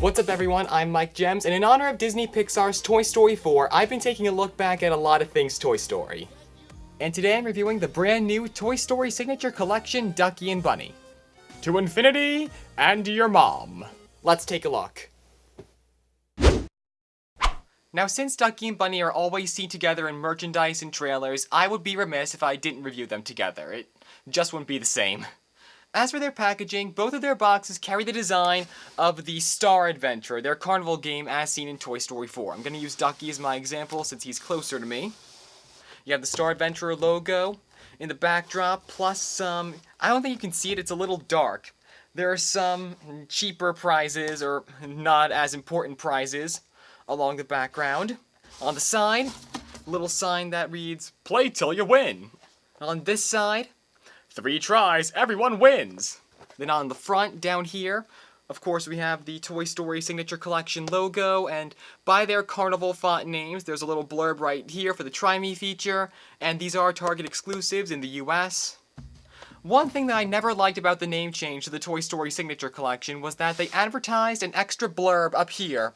What's up everyone, I'm MikeJehmsz, and in honor of Disney Pixar's Toy Story 4, I've been taking a look back at a lot of things Toy Story. And today I'm reviewing the brand new Toy Story Signature Collection, Ducky and Bunny. To infinity and your mom. Let's take a look. Now, since Ducky and Bunny are always seen together in merchandise and trailers, I would be remiss if I didn't review them together. It just wouldn't be the same. As for their packaging, both of their boxes carry the design of the Star Adventure, their carnival game as seen in Toy Story 4. I'm going to use Ducky as my example since he's closer to me. You have the Star Adventure logo in the backdrop, plus some, I don't think you can see it, it's a little dark. There are some cheaper prizes, or not as important prizes, along the background. On the side, a little sign that reads, "Play till you win." On this side, 3 tries, everyone wins. Then on the front, down here, of course we have the Toy Story Signature Collection logo, and by their carnival font names, there's a little blurb right here for the Try Me feature, and these are Target exclusives in the US. One thing that I never liked about the name change to the Toy Story Signature Collection was that they advertised an extra blurb up here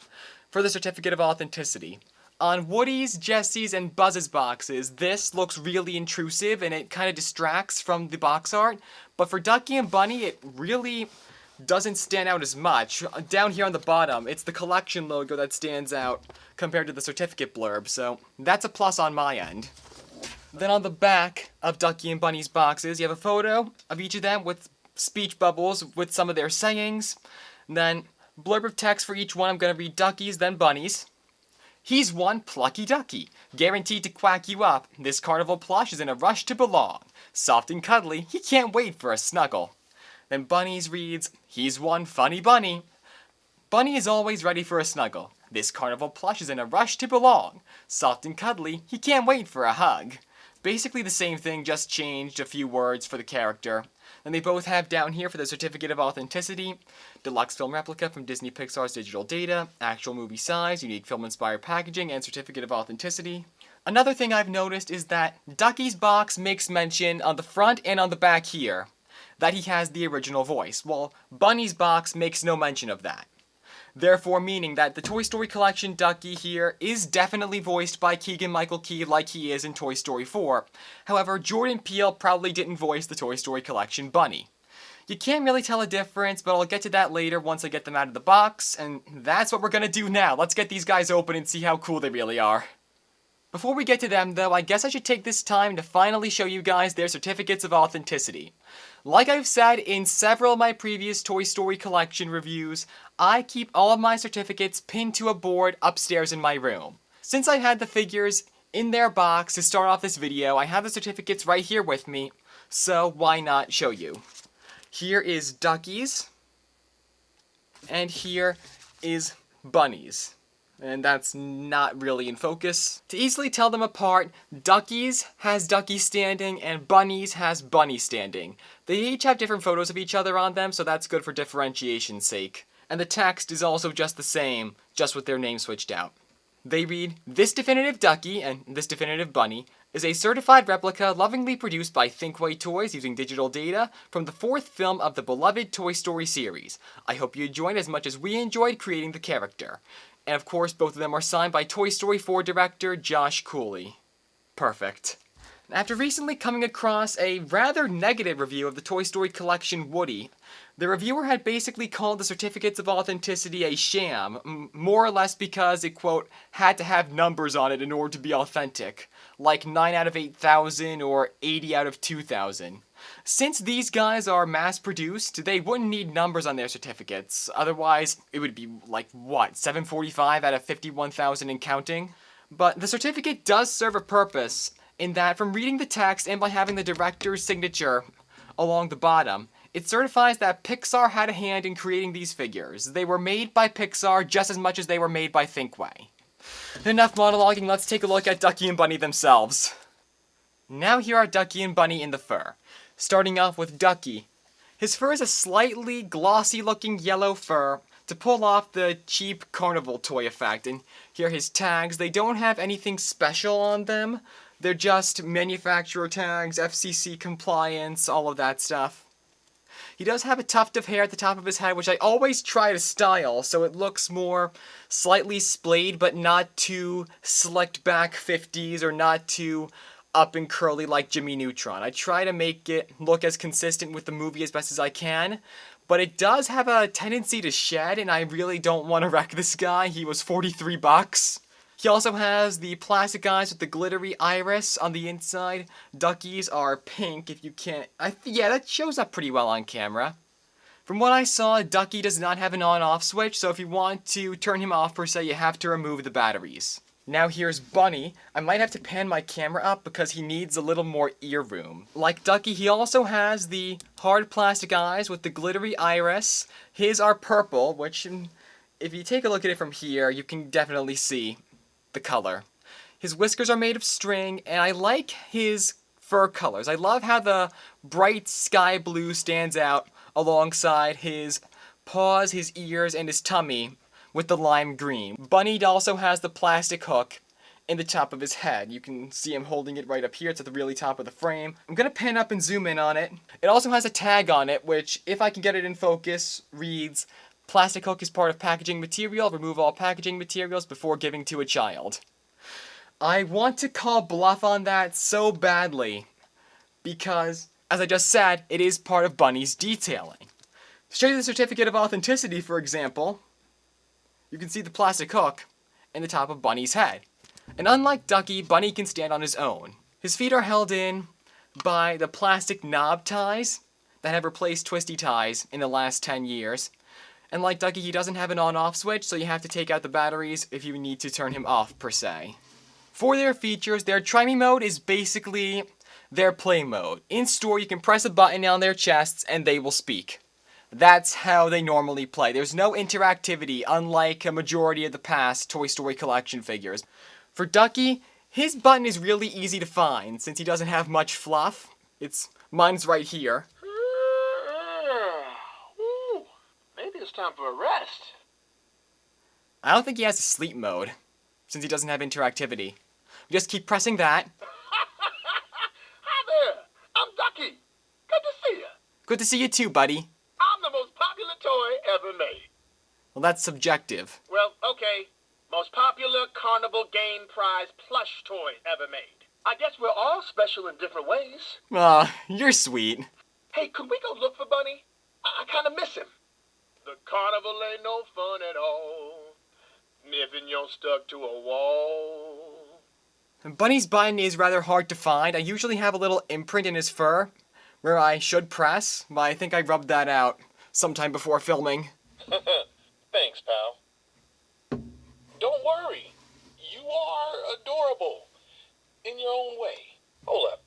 for the Certificate of Authenticity. On Woody's, Jesse's, and Buzz's boxes, this looks really intrusive and it kind of distracts from the box art, but for Ducky and Bunny, it really doesn't stand out as much. Down here on the bottom, it's the collection logo that stands out compared to the certificate blurb, so that's a plus on my end. Then on the back of Ducky and Bunny's boxes, you have a photo of each of them with speech bubbles with some of their sayings. And then blurb of text for each one. I'm going to read Ducky's, then Bunny's. "He's one plucky ducky, guaranteed to quack you up. This carnival plush is in a rush to belong. Soft and cuddly, he can't wait for a snuggle." Then Bunny's reads, "He's one funny bunny. Bunny is always ready for a snuggle. This carnival plush is in a rush to belong. Soft and cuddly, he can't wait for a hug." Basically the same thing, just changed a few words for the character. And they both have down here for the Certificate of Authenticity, deluxe film replica from Disney Pixar's digital data, actual movie size, unique film-inspired packaging, and Certificate of Authenticity. Another thing I've noticed is that Ducky's box makes mention on the front and on the back here that he has the original voice, while Bunny's box makes no mention of that. Therefore meaning that the Toy Story Collection Ducky here is definitely voiced by Keegan-Michael Key like he is in Toy Story 4. However, Jordan Peele probably didn't voice the Toy Story Collection Bunny. You can't really tell a difference, but I'll get to that later once I get them out of the box, and that's what we're gonna do now. Let's get these guys open and see how cool they really are. Before we get to them though, I guess I should take this time to finally show you guys their Certificates of Authenticity. Like I've said in several of my previous Toy Story Collection reviews, I keep all of my certificates pinned to a board upstairs in my room. Since I had the figures in their box to start off this video, I have the certificates right here with me, so why not show you? Here is Ducky's, and here is Bunny's. And that's not really in focus. To easily tell them apart, Ducky's has Ducky standing and Bunny's has Bunny standing. They each have different photos of each other on them, so that's good for differentiation's sake. And the text is also just the same, just with their names switched out. They read, "This definitive Ducky and this definitive Bunny is a certified replica lovingly produced by Thinkway Toys using digital data from the 4th film of the beloved Toy Story series. I hope you enjoyed as much as we enjoyed creating the character." And of course, both of them are signed by Toy Story 4 director Josh Cooley. Perfect. After recently coming across a rather negative review of the Toy Story Collection Woody, the reviewer had basically called the Certificates of Authenticity a sham, more or less because it, quote, had to have numbers on it in order to be authentic, like 9 out of 8,000 or 80 out of 2,000. Since these guys are mass-produced, they wouldn't need numbers on their certificates, otherwise it would be like, what, 745 out of 51,000 and counting? But the certificate does serve a purpose, in that from reading the text and by having the director's signature along the bottom, it certifies that Pixar had a hand in creating these figures. They were made by Pixar just as much as they were made by Thinkway. Enough monologuing, let's take a look at Ducky and Bunny themselves. Now here are Ducky and Bunny in the fur. Starting off with Ducky. His fur is a slightly glossy looking yellow fur to pull off the cheap carnival toy effect. And here are his tags. They don't have anything special on them. They're just manufacturer tags, FCC compliance, all of that stuff. He does have a tuft of hair at the top of his head, which I always try to style so it looks more slightly splayed, but not too slicked back 50s or not too up and curly like Jimmy Neutron. I try to make it look as consistent with the movie as best as I can, but it does have a tendency to shed, and I really don't want to wreck this guy. He was $43. He also has the plastic eyes with the glittery iris on the inside. Ducky's are pink, if you can't... yeah, that shows up pretty well on camera. From what I saw, Ducky does not have an on-off switch, so if you want to turn him off per se, you have to remove the batteries. Now here's Bunny. I might have to pan my camera up because he needs a little more ear room. Like Ducky, he also has the hard plastic eyes with the glittery iris. His are purple, which if you take a look at it from here, you can definitely see the color. His whiskers are made of string, and I like his fur colors. I love how the bright sky blue stands out alongside his paws, his ears, and his tummy with the lime green. Bunny also has the plastic hook in the top of his head. You can see him holding it right up here. It's at the really top of the frame. I'm gonna pan up and zoom in on it. It also has a tag on it, which, if I can get it in focus, reads, "Plastic hook is part of packaging material. Remove all packaging materials before giving to a child." I want to call bluff on that so badly because, as I just said, it is part of Bunny's detailing. To show you the certificate of authenticity, for example, you can see the plastic hook in the top of Bunny's head. And unlike Ducky, Bunny can stand on his own. His feet are held in by the plastic knob ties that have replaced twisty ties in the last 10 years. And like Ducky, he doesn't have an on-off switch, so you have to take out the batteries if you need to turn him off, per se. For their features, their Try Me mode is basically their play mode. In store, you can press a button on their chests and they will speak. That's how they normally play. There's no interactivity, unlike a majority of the past Toy Story collection figures. For Ducky, his button is really easy to find, since he doesn't have much fluff. Mine's right here. Maybe it's time for a rest. I don't think he has a sleep mode, since he doesn't have interactivity. We just keep pressing that. Hi there, I'm Ducky. Good to see you. Good to see you too, buddy. I'm the most popular toy ever made. Well, that's subjective. Well, okay. Most popular carnival game prize plush toy ever made. I guess we're all special in different ways. Aw, you're sweet. Hey, could we go look for Bunny? I kind of miss him. The carnival ain't no fun at all if you're stuck to a wall. Bunny's button is rather hard to find. I usually have a little imprint in his fur where I should press, but I think I rubbed that out sometime before filming. Thanks, pal. Don't worry. You are adorable in your own way. Hold up.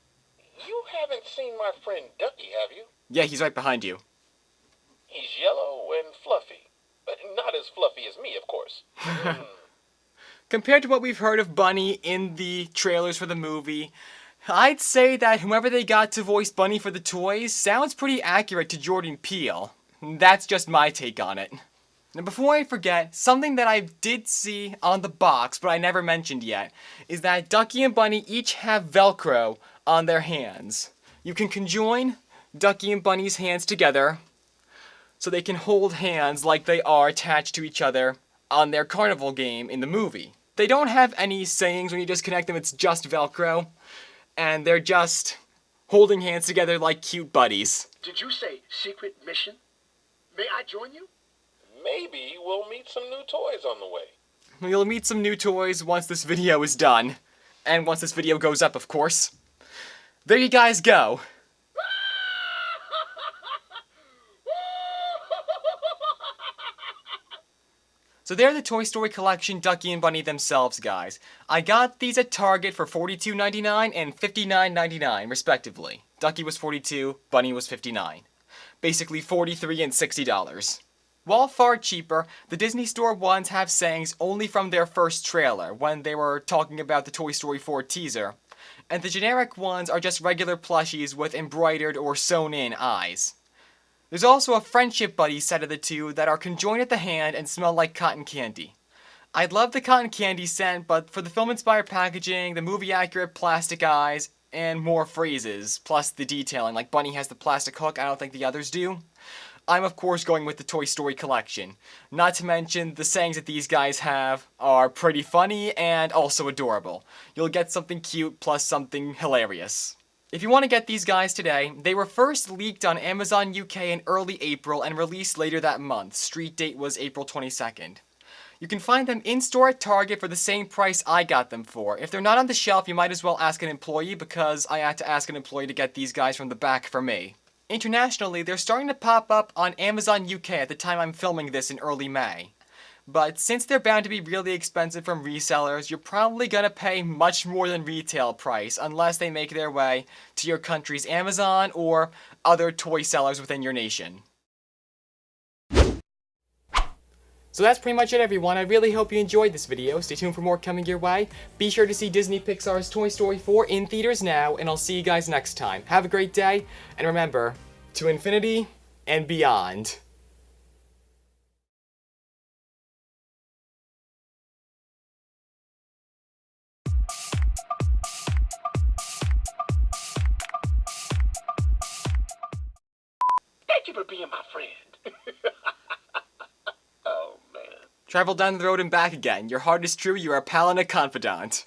You haven't seen my friend Ducky, have you? Yeah, he's right behind you. He's yellow and fluffy. But not as fluffy as me, of course. Compared to what we've heard of Bunny in the trailers for the movie, I'd say that whoever they got to voice Bunny for the toys sounds pretty accurate to Jordan Peele. That's just my take on it. Now before I forget, something that I did see on the box, but I never mentioned yet, is that Ducky and Bunny each have Velcro on their hands. You can conjoin Ducky and Bunny's hands together so they can hold hands like they are attached to each other on their carnival game in the movie. They don't have any sayings when you just connect them, it's just Velcro, and they're just holding hands together like cute buddies. Did you say secret mission? May I join you? Maybe we'll meet some new toys on the way. You'll meet some new toys once this video is done. And once this video goes up, of course. There you guys go. So they're the Toy Story collection Ducky and Bunny themselves, guys. I got these at Target for $42.99 and $59.99, respectively. Ducky was $42, Bunny was $59. Basically $43 and $60. While far cheaper, the Disney Store ones have sayings only from their first trailer, when they were talking about the Toy Story 4 teaser. And the generic ones are just regular plushies with embroidered or sewn-in eyes. There's also a Friendship Buddy set of the two that are conjoined at the hand and smell like cotton candy. I'd love the cotton candy scent, but for the film-inspired packaging, the movie-accurate plastic eyes, and more phrases, plus the detailing. Like Bunny has the plastic hook, I don't think the others do. I'm of course going with the Toy Story collection. Not to mention, the sayings that these guys have are pretty funny and also adorable. You'll get something cute plus something hilarious. If you want to get these guys today, they were first leaked on Amazon UK in early April and released later that month. Street date was April 22nd. You can find them in-store at Target for the same price I got them for. If they're not on the shelf, you might as well ask an employee, because I had to ask an employee to get these guys from the back for me. Internationally, they're starting to pop up on Amazon UK at the time I'm filming this in early May. But since they're bound to be really expensive from resellers, you're probably gonna pay much more than retail price unless they make their way to your country's Amazon or other toy sellers within your nation. So that's pretty much it, everyone. I really hope you enjoyed this video. Stay tuned for more coming your way. Be sure to see Disney Pixar's Toy Story 4 in theaters now, and I'll see you guys next time. Have a great day, and remember, to infinity and beyond. Thank you for being my friend. Oh, man. Travel down the road and back again. Your heart is true, you are a pal and a confidant.